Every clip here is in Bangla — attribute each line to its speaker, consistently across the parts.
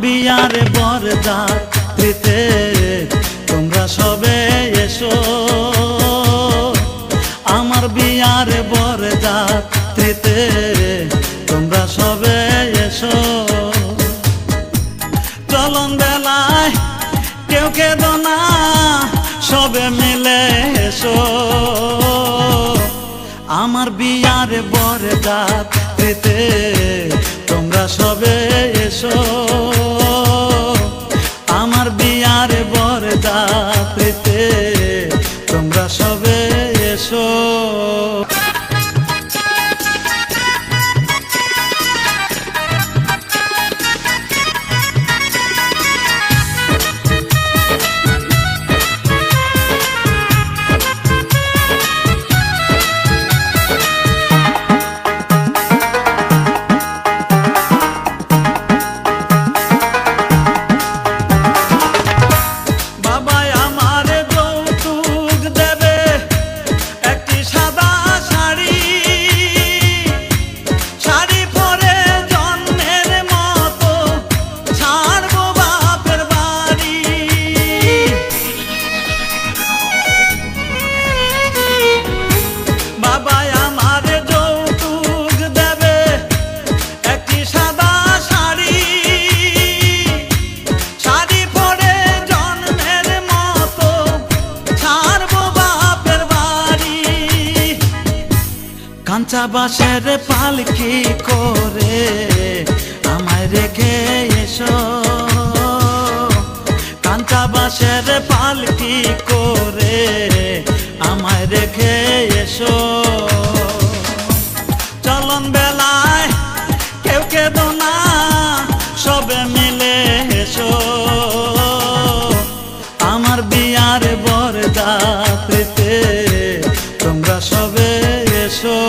Speaker 1: বিয়ার বরযাত্রীতে তোমরা সবে এসো, আমার বিয়ার বরযাত্রীতে তোমরা সবে এসো। চলন বেলায় কেউ কেঁদো না, সবে মিলে এসো, আমার বিয়ার বরযাত্রীতে তোমরা সবে এসো, আমার বিয়ার বরযাত্রীতে তোমরা সবে এসো। কাঁচা বাঁশের পালকি করে আমায় রেখে এসো, কাঁচা বাঁশের পালকি করে আমায় রেখে এসো। চলন বেলায় কেউ কেঁদো না, সবে মিলে এসো, আমার বিয়ার বরযাত্রীতে তোমরা সবে এসো।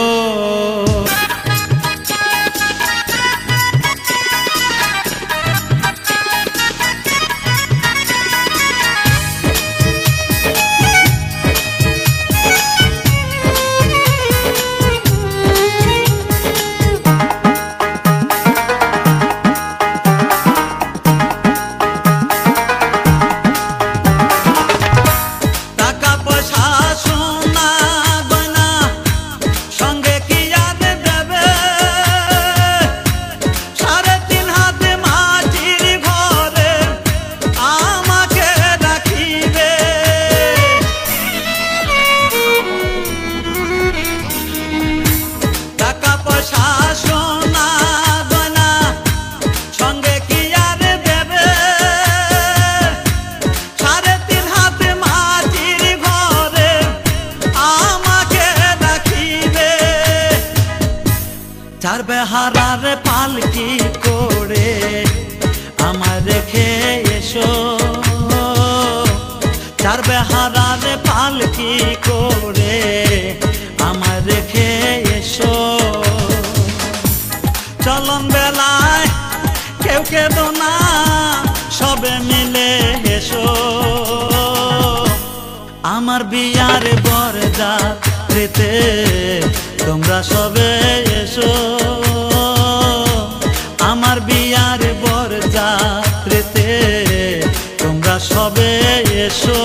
Speaker 1: চার বেহারার পালকি করে আমার রেখে এসো, চার বেহারার পালকি করে আমার রেখে এসো। চলন বেলায় কেউ কেঁদো না, সবে মিলে এসো, আমার বিয়ার বরযাত্রীতে তোমরা সবে এসো, আমার বিয়ার বরযাত্রীতে তোমরা সবে এসো।